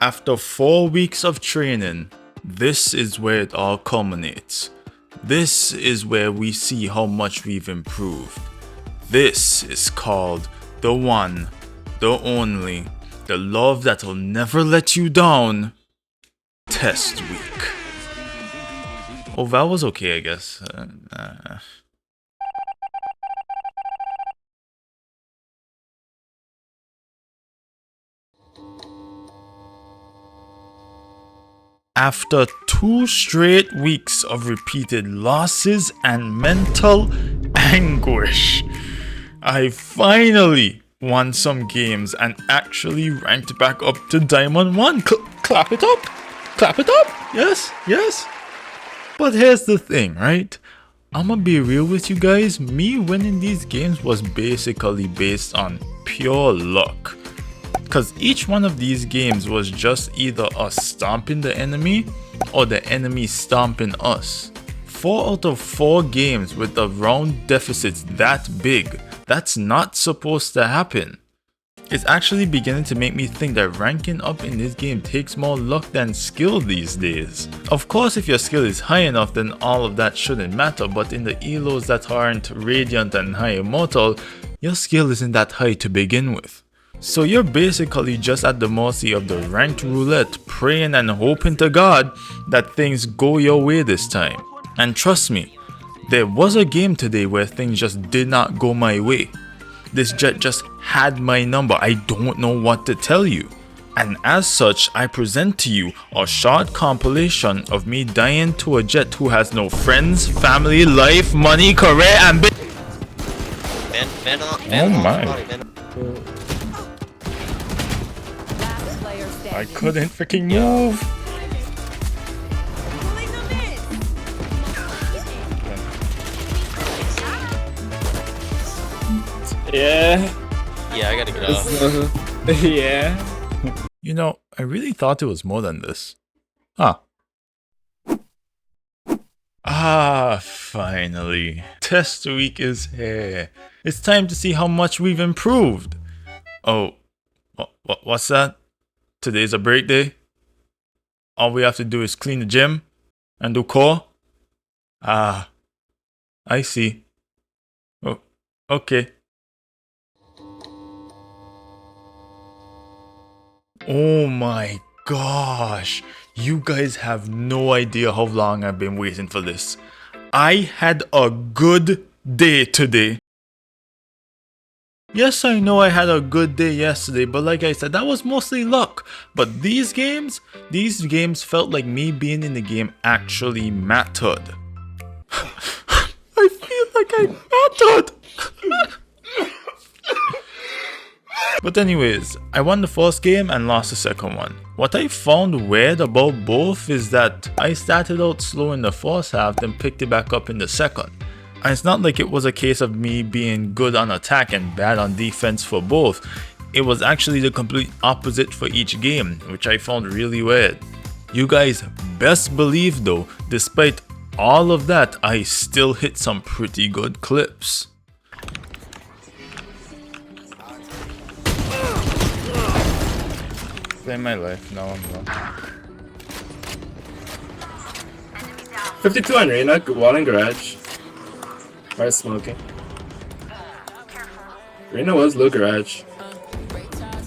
After 4 weeks of training, this is where it all culminates. This is where we see how much we've improved. This is called the one, the only, the love that'll never let you down. Test week. Oh, Val was okay, I guess. After 2 straight weeks of repeated losses and mental anguish, I finally won some games and actually ranked back up to Diamond 1. Clap it up! Clap it up! Yes, yes. But here's the thing, right? I'ma be real with you guys, me winning these games was basically based on pure luck. Cause each one of these games was just either us stomping the enemy or the enemy stomping us. 4 out of 4 games with the round deficits that big, that's not supposed to happen. It's actually beginning to make me think that ranking up in this game takes more luck than skill these days. Of course, if your skill is high enough, then all of that shouldn't matter, but in the elos that aren't Radiant and High Immortal, your skill isn't that high to begin with. So you're basically just at the mercy of the ranked roulette, praying and hoping to God that things go your way this time. And trust me, there was a game today where things just did not go my way. This jet just had my number, I don't know what to tell you. And as such, I present to you a short compilation of me dying to a jet who has no friends, family, life, money, career, ambition. Oh my. I couldn't freaking move. Yeah. Yeah, I gotta get off. Yeah. You know, I really thought it was more than this. Huh. Ah, finally. Test week is here. It's time to see how much we've improved. Oh, what's that? Today's a break day? All we have to do is clean the gym and do core? Ah, I see. Oh, okay. Oh my gosh, you guys have no idea how long I've been waiting for this. I had a good day today. Yes, I know I had a good day yesterday, but like I said, that was mostly luck. But these games felt like me being in the game actually mattered. I feel like I mattered. But anyways, I won the first game and lost the second one. What I found weird about both is that I started out slow in the first half, then picked it back up in the second. And it's not like it was a case of me being good on attack and bad on defense for both. It was actually the complete opposite for each game, which I found really weird. You guys best believe though, despite all of that, I still hit some pretty good clips. Play my life, now I'm wrong. 52 on Reyna, wall in garage. Why smoking? Reyna was low garage.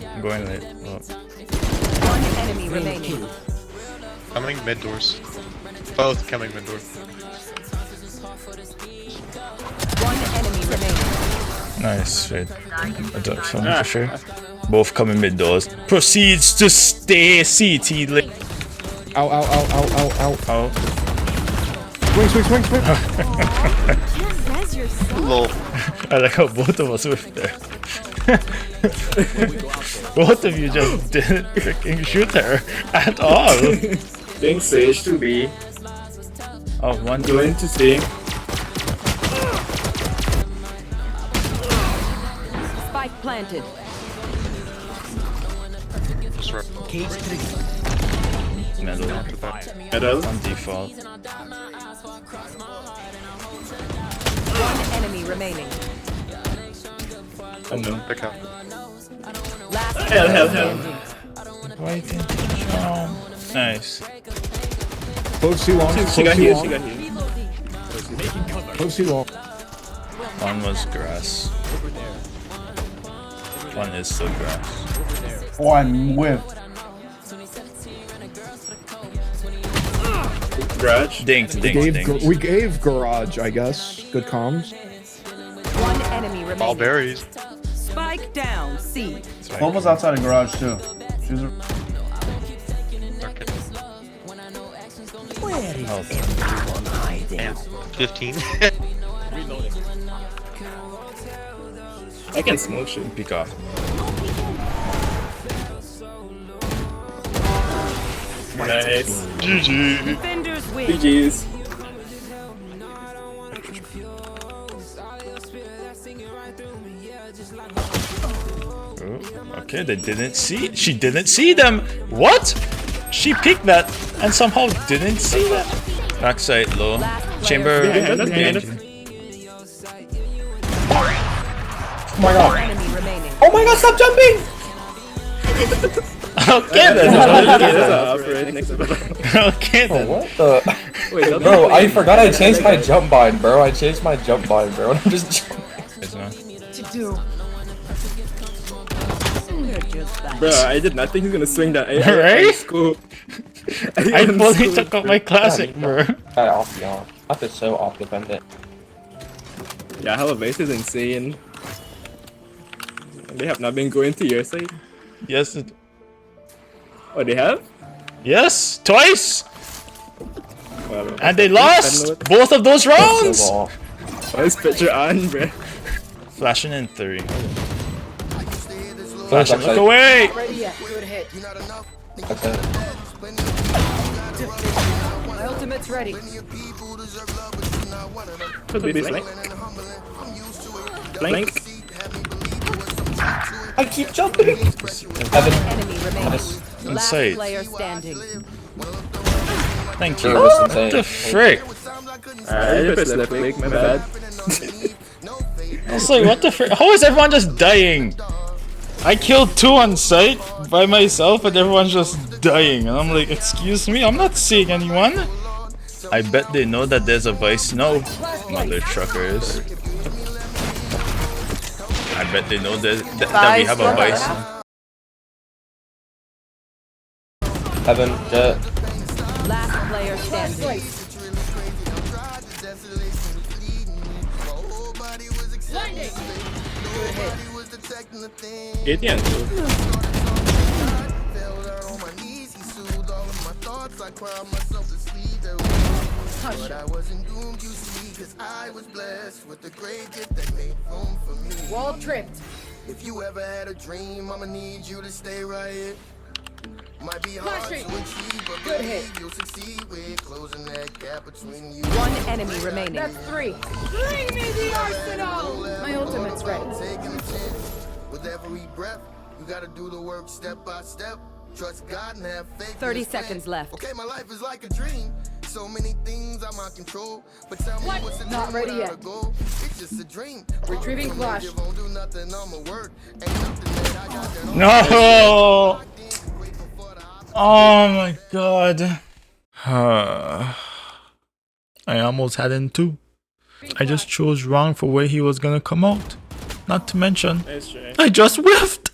I'm going late. Oh. One enemy remaining. Coming mid doors. Both coming mid door. One enemy remaining. Nice, shade. I don't for sure. Both coming mid doors. Proceeds to stay CT late. Ow, ow, ow, ow, ow, ow. Oh. Swing. Lol. I like how both of us whiffed there. Both of you just didn't freaking shoot her at all. Think Sage to B. Oh, one Going to C. Spike planted. Just run. middle. Middle. On default. One enemy remaining. Unknown. Pick up. Last Hell. standing. Right into jump. Nice. Close too long. She got healed. She got healed. Close too long. One was grass. One is still grass. Oh, I'm whiffed. Garage. Dinked, dinked. We gave garage, I guess. Good comms. One enemy remaining. All berries. Spike down. C. Clove was outside the garage too. She was Damn. 15. I can smoke shit. Pick off. Nice. GG. Defenders win. GG's. Oh, okay, they didn't see. She didn't see them. What? She picked that and somehow didn't see that. Backside low. Chamber. Behind us, behind us. Oh my god. Enemy remaining. Oh my god, stop jumping! Okay then. Okay Oh, then. what the? Wait, Bro, I forgot I changed my jump bind, bro. I changed my jump bind, bro. I'm just jumping. Bro, I did not think he's gonna swing that. Right? Cool. I fully took out my classic, bro. Got off, y'all. That is so off dependent. Yeah, Hello Base is insane. They have not been going to your side. Yes. Oh, they have? Yes. Twice. Well, And they lost both of those rounds. Ball. why is picture on, bro? Flashing in 3. Flash Flashing. Look outside. away. That's it. My ultimate's ready. Could be flank. Flank. I keep jumping! Heaven. Enemy remaining. Last Inside. player standing. Thank you. Sure, was What insane. the frick? I pressed left click, my bad. I was like, what the frick? How is everyone just dying? I killed 2 on site by myself and everyone's just dying. And I'm like, excuse me? I'm not seeing anyone. I bet they know that there's a Vice now. Mother truckers. I bet they know that we have a Vice now. Heaven. Jet. Last player standing. ATN. Wall tripped. If you ever had a dream, I'ma need you to stay right here. Might be hard to achieve, but believe you'll succeed with closing that gap between you. One enemy remaining. Bring me the arsenal! My ultimate's ready. Taking a chance with every breath. You gotta do the work step by step. Trust God and have faith. 30 seconds left. Okay, my life is like a dream. So many things I'm out control. But tell me what's the not ready yet. Goal? It's just a dream. Retrieving flash. Won't do nothing, I'ma work. Ain't nothing that I got that No! Oh my god. I almost had him too. I just chose wrong for where he was gonna come out. Not to mention, Nice try. I just whiffed!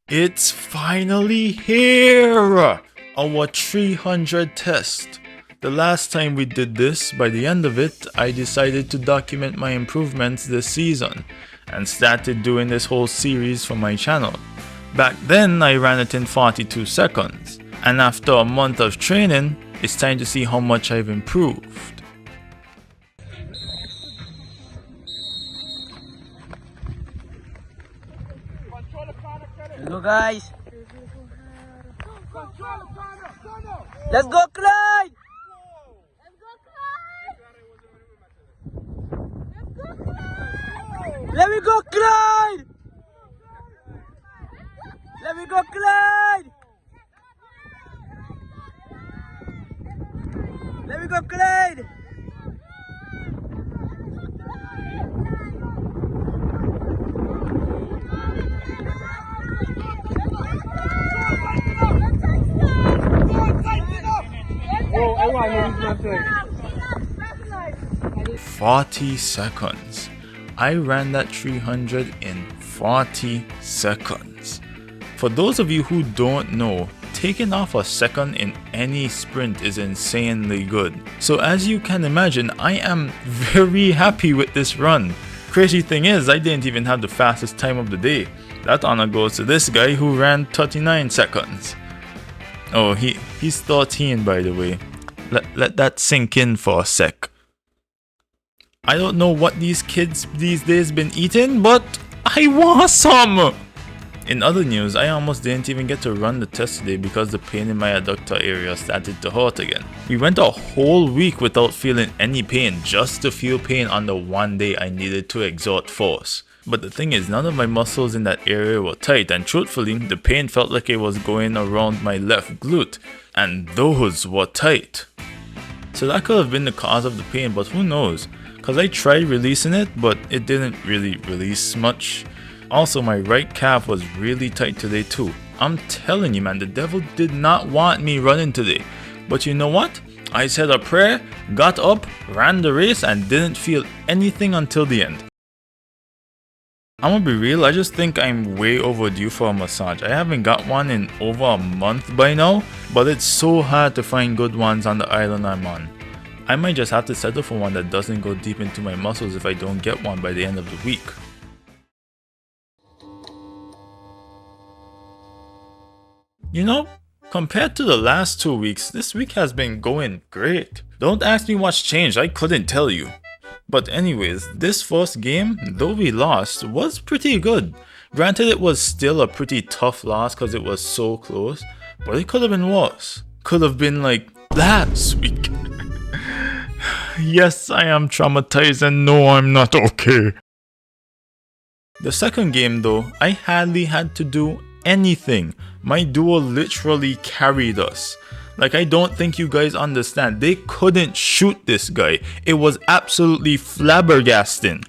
It's finally here! Our 300 test. The last time we did this, by the end of it, I decided to document my improvements this season and started doing this whole series for my channel. Back then, I ran it in 42 seconds, and after a month of training, it's time to see how much I've improved. Hello guys. Let's go Clyde! Let me go Clyde! Let me go Clyde! Let me go Clyde! 40 seconds. I ran that 300 in 40 seconds. For those of you who don't know, taking off a second in any sprint is insanely good. So as you can imagine, I am very happy with this run. Crazy thing is, I didn't even have the fastest time of the day. That honor goes to this guy who ran 39 seconds. Oh, he's 13 by the way. Let that sink in for a sec. I don't know what these kids these days been eating, but I want some! In other news, I almost didn't even get to run the test today because the pain in my adductor area started to hurt again. We went a whole week without feeling any pain, just to feel pain on the one day I needed to exert force. But the thing is, none of my muscles in that area were tight, and truthfully, the pain felt like it was going around my left glute, and those were tight. So that could have been the cause of the pain, but who knows? Cause I tried releasing it, but it didn't really release much. Also, my right calf was really tight today too. I'm telling you man, the devil did not want me running today. But you know what? I said a prayer, got up, ran the race, and didn't feel anything until the end. I'm gonna be real, I just think I'm way overdue for a massage. I haven't got one in over a month by now, but it's so hard to find good ones on the island I'm on. I might just have to settle for one that doesn't go deep into my muscles if I don't get one by the end of the week. You know, compared to the last 2 weeks, this week has been going great. Don't ask me what's changed, I couldn't tell you. But anyways, this first game, though we lost, was pretty good. Granted, it was still a pretty tough loss because it was so close, but it could have been worse. Could have been like last week. Yes, I am traumatized and no, I'm not okay. The second game though, I hardly had to do anything. My duo literally carried us. Like, I don't think you guys understand. They couldn't shoot this guy. It was absolutely flabbergasting.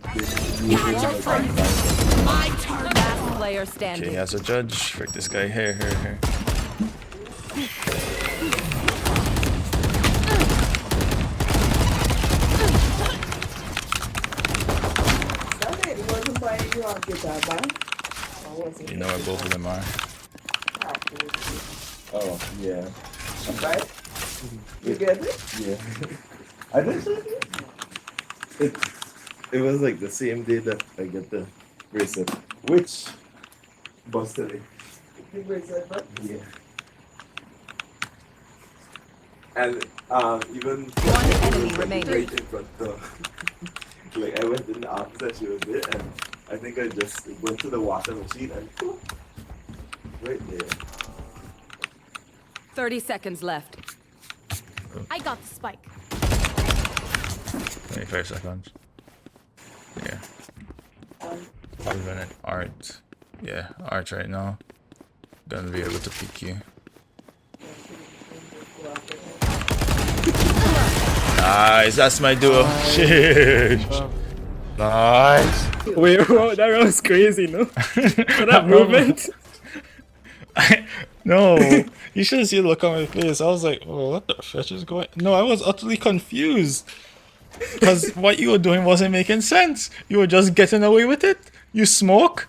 Last player standing. Okay, as a judge, frick this guy. Here. You know where both of them are. Oh, yeah. Right? You get it? Yeah. I didn't it was like the same day that I get the bracelet. Which busted it. The bracelet, but? Yeah. And even One enemy remaining. right in front of like I went in the office and she was there and I think I just went to the washing machine and right there. 30 seconds left. I got the spike. 25 seconds. Yeah. We're running art. Yeah, art right now. Gonna be able to pick you. Nice, that's my duo. Sheesh. Nice. Wait, bro, that was crazy, no? For that movement? No, you should see the look on my face. I was like, oh, what the fish is going? No, I was utterly confused. Because what you were doing wasn't making sense. You were just getting away with it. You smoke,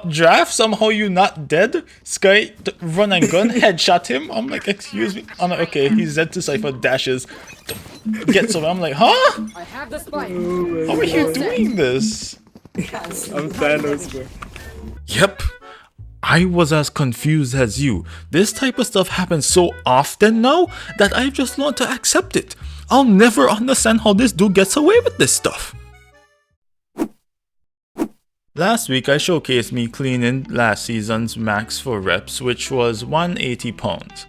draft, somehow you not dead. Sky, run and gun, headshot him. I'm like, excuse me. I'm like, okay, he's dead to Cypher, dashes. Gets over. I'm like, huh? I have the spike. How are you doing this? I'm Thanos, bro. Yep. I was as confused as you. This type of stuff happens so often now that I've just learned to accept it. I'll never understand how this dude gets away with this stuff. Last week I showcased me cleaning last season's max for reps, which was 180 pounds.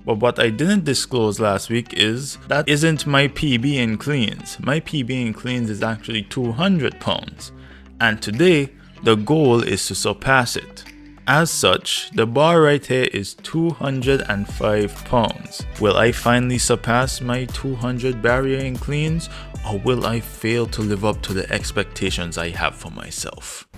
But what I didn't disclose last week is that isn't my PB in cleans. My PB in cleans is actually 200 pounds. And today, the goal is to surpass it. As such, the bar right here is 205 pounds. Will I finally surpass my 200 barrier in cleans, or will I fail to live up to the expectations I have for myself?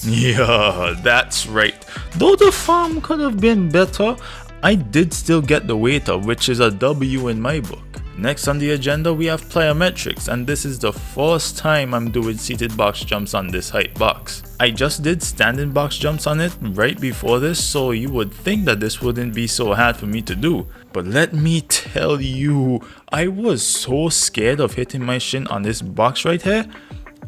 Yeah, that's right. Though the farm could have been better, I did still get the waiter, which is a W in my book. Next on the agenda we have plyometrics, and this is the first time I'm doing seated box jumps on this height box. I just did standing box jumps on it right before this, so you would think that this wouldn't be so hard for me to do. But let me tell you, I was so scared of hitting my shin on this box right here.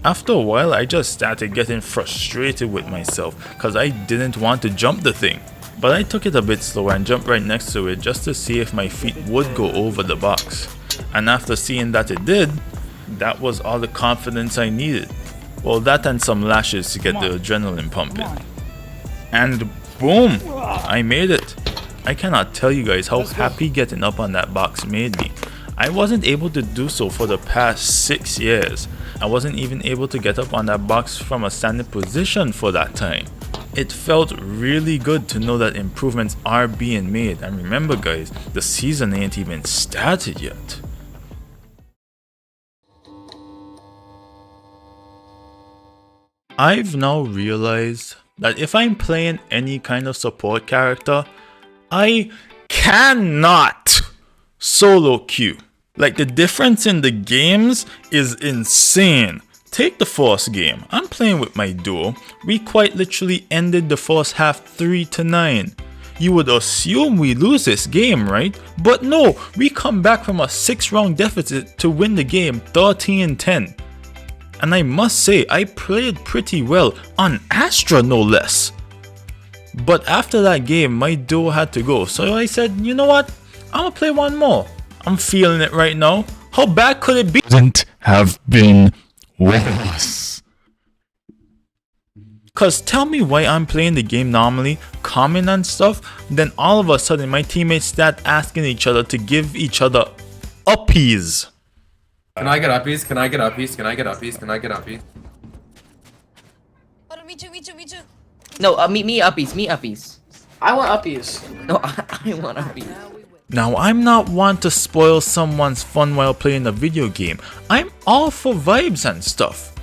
After a while I just started getting frustrated with myself because I didn't want to jump the thing. But I took it a bit slower and jumped right next to it just to see if my feet would go over the box. And after seeing that it did, that was all the confidence I needed. Well, that and some lashes to get the adrenaline pumping. And boom! I made it. I cannot tell you guys how happy getting up on that box made me. I wasn't able to do so for the past 6 years. I wasn't even able to get up on that box from a standing position for that time. It felt really good to know that improvements are being made, and remember guys, the season ain't even started yet. I've now realized that if I'm playing any kind of support character, I cannot solo queue. Like, the difference in the games is insane. Take the first game. I'm playing with my duo. We quite literally ended the first half 3-9. You would assume we lose this game, right? But no, we come back from a 6-round deficit to win the game 13-10. And I must say, I played pretty well on Astra no less. But after that game, my duo had to go, so I said, you know what? I'm gonna play one more. I'm feeling it right now. How bad could it be? Couldn't have been worse. Cause tell me why I'm playing the game normally, calming and stuff, then all of a sudden my teammates start asking each other to give each other uppies. Can I get uppies? Can I get uppies? Can I get uppies? Can I get uppies? Oh, me too, me too, me too. No, me uppies. I want uppies. No, I want uppies. Now, I'm not one to spoil someone's fun while playing a video game. I'm all for vibes and stuff.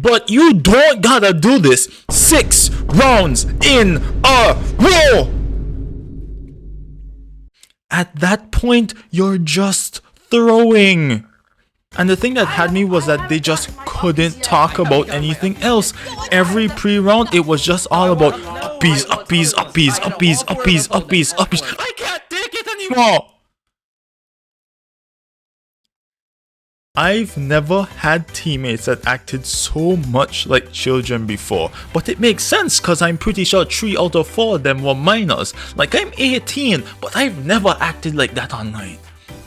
But you don't gotta do this 6 rounds in a row! At that point, you're just throwing. And the thing that had me was that they just couldn't talk about anything else. Every pre-round, it was just all about uppies, uppies, uppies, uppies, uppies, uppies, uppies. I can't take it anymore! I've never had teammates that acted so much like children before, but it makes sense cause I'm pretty sure 3 out of 4 of them were minors. Like, I'm 18, but I've never acted like that online.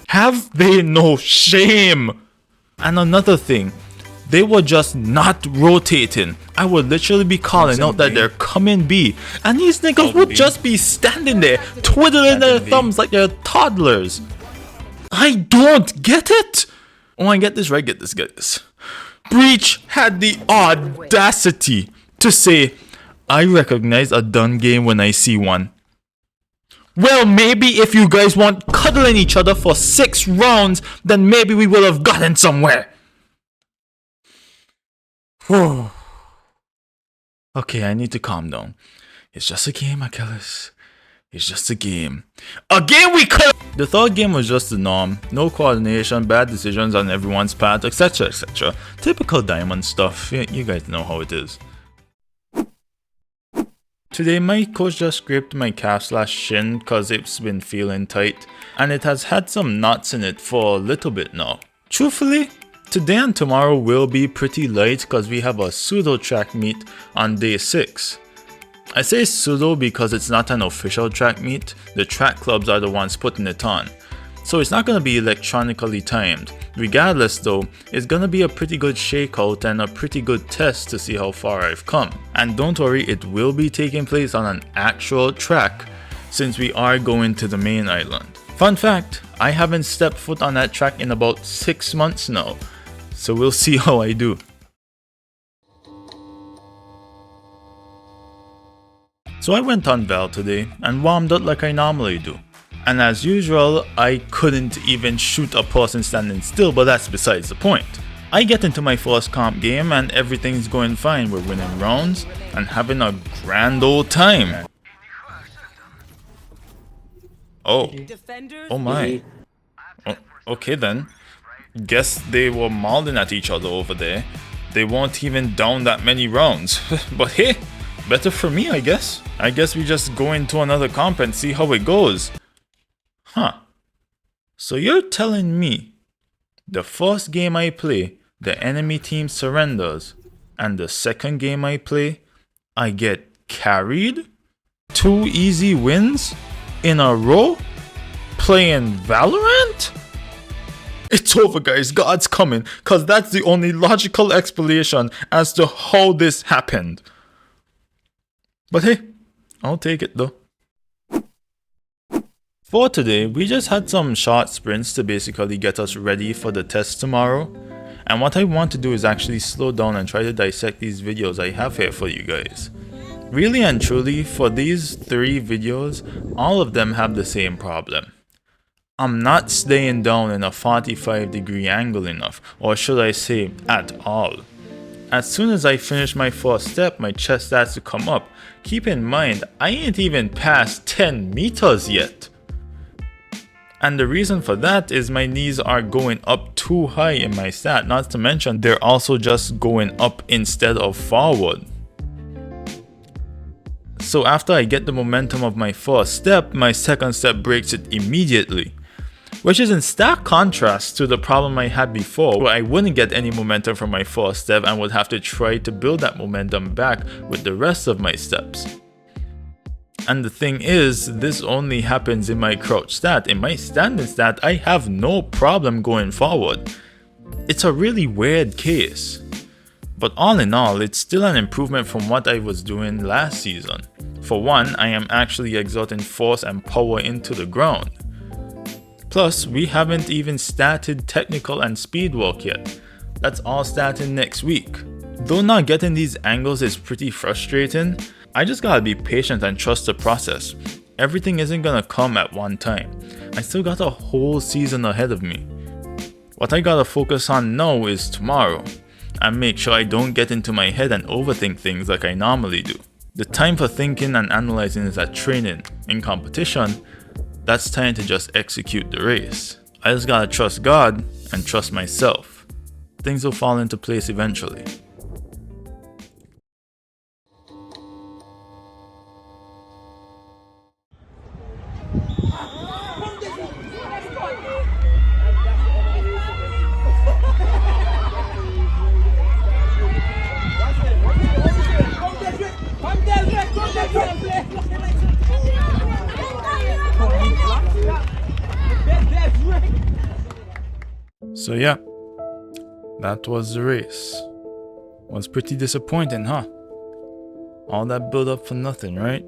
Have they no shame? And another thing, they were just not rotating. I would literally be calling out that they're coming B, and these niggas would just be standing there twiddling their thumbs like they're toddlers. I don't get it. Oh, I get this right, get this. Breach had the audacity to say, I recognize a done game when I see one. Well, maybe if you guys want cuddling each other for 6 rounds, then maybe we will have gotten somewhere. Okay, I need to calm down. It's just a game, Achilles. It's just a game. A game we could. The third game was just the norm. No coordination, bad decisions on everyone's part, etc, etc. Typical diamond stuff. You guys know how it is. Today my coach just scraped my calf/shin cause it's been feeling tight, and it has had some knots in it for a little bit now. Truthfully, today and tomorrow will be pretty light cause we have a pseudo track meet on day 6. I say pseudo because it's not an official track meet, the track clubs are the ones putting it on. So it's not going to be electronically timed. Regardless though, it's going to be a pretty good shakeout and a pretty good test to see how far I've come. And don't worry, it will be taking place on an actual track since we are going to the main island. Fun fact, I haven't stepped foot on that track in about 6 months now, so we'll see how I do. So I went on Val today and warmed up like I normally do. And as usual, I couldn't even shoot a person standing still, but that's besides the point. I get into my first comp game and everything's going fine. We're winning rounds and having a grand old time. Oh. Defenders. Oh my. Oh, okay then. Guess they were mauling at each other over there. They weren't even down that many rounds. But hey, better for me, I guess. I guess we just go into another comp and see how it goes. Huh. So you're telling me the first game I play, the enemy team surrenders, and the second game I play, I get carried? 2 easy wins in a row? Playing Valorant? It's over, guys. God's coming, cause that's the only logical explanation as to how this happened. But hey, I'll take it though. For today, we just had some short sprints to basically get us ready for the test tomorrow. And what I want to do is actually slow down and try to dissect these videos I have here for you guys. Really and truly, for these 3 videos, all of them have the same problem. I'm not staying down in a 45-degree angle enough, or should I say, at all. As soon as I finish my first step, my chest starts to come up. Keep in mind, I ain't even past 10 meters yet. And the reason for that is my knees are going up too high in my stat, not to mention they're also just going up instead of forward. So after I get the momentum of my first step, my second step breaks it immediately. Which is in stark contrast to the problem I had before, where I wouldn't get any momentum from my first step and would have to try to build that momentum back with the rest of my steps. And the thing is, this only happens in my crouch stat. In my standing stat, I have no problem going forward. It's a really weird case. But all in all, it's still an improvement from what I was doing last season. For one, I am actually exerting force and power into the ground. Plus, we haven't even started technical and speed work yet. That's all starting next week. Though not getting these angles is pretty frustrating, I just gotta be patient and trust the process. Everything isn't gonna come at one time. I still got a whole season ahead of me. What I gotta focus on now is tomorrow, and make sure I don't get into my head and overthink things like I normally do. The time for thinking and analyzing is at training. In competition, that's time to just execute the race. I just gotta trust God and trust myself. Things will fall into place eventually. So yeah, that was the race. Was pretty disappointing, huh? All that build up for nothing, right?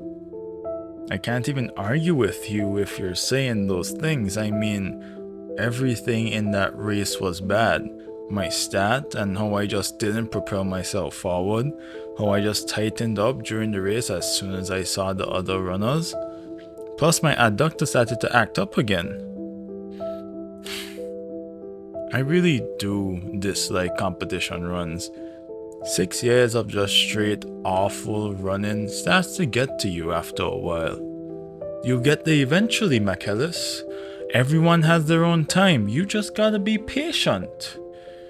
I can't even argue with you if you're saying those things. I mean, everything in that race was bad. My stat and how I just didn't propel myself forward, how I just tightened up during the race as soon as I saw the other runners. Plus my adductor started to act up again. I really do dislike competition runs. 6 years of just straight awful running starts to get to you after a while. You'll get there eventually, McEllis. Everyone has their own time, you just gotta be patient.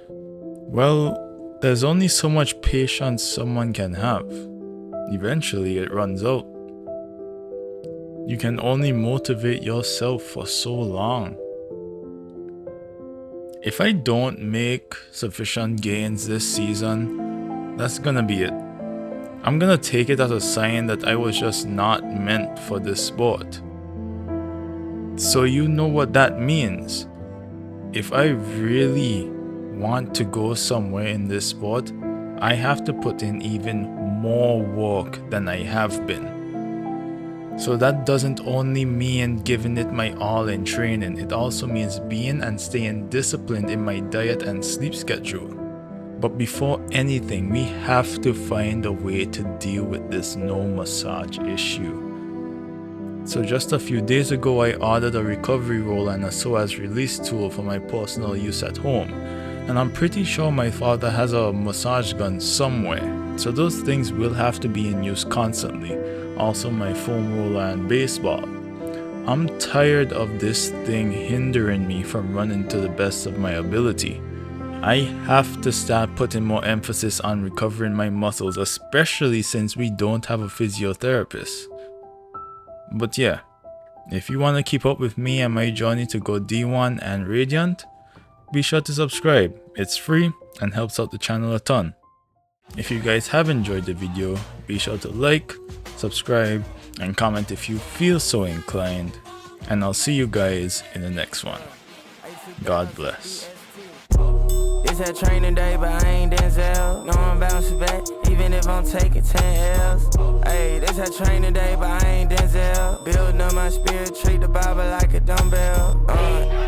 Well, there's only so much patience someone can have. Eventually it runs out. You can only motivate yourself for so long. If I don't make sufficient gains this season, that's gonna be it. I'm gonna take it as a sign that I was just not meant for this sport. So you know what that means. If I really want to go somewhere in this sport, I have to put in even more work than I have been. So that doesn't only mean giving it my all in training, it also means being and staying disciplined in my diet and sleep schedule. But before anything, we have to find a way to deal with this no massage issue. So just a few days ago, I ordered a recovery roll and a psoas release tool for my personal use at home. And I'm pretty sure my father has a massage gun somewhere. So those things will have to be in use constantly. Also my foam roller and baseball. I'm tired of this thing hindering me from running to the best of my ability. I have to start putting more emphasis on recovering my muscles, especially since we don't have a physiotherapist. But yeah, if you want to keep up with me and my journey to go D1 and Radiant, be sure to subscribe. It's free and helps out the channel a ton. If you guys have enjoyed the video, be sure to like, subscribe, and comment if you feel so inclined. And I'll see you guys in the next one. God bless. It's a training day, but I ain't Denzel. No, I'm bouncing back, even if I'm taking 10 L's. Hey, this a training day, but I ain't Denzel. Building up my spirit, treat the Bible like a dumbbell.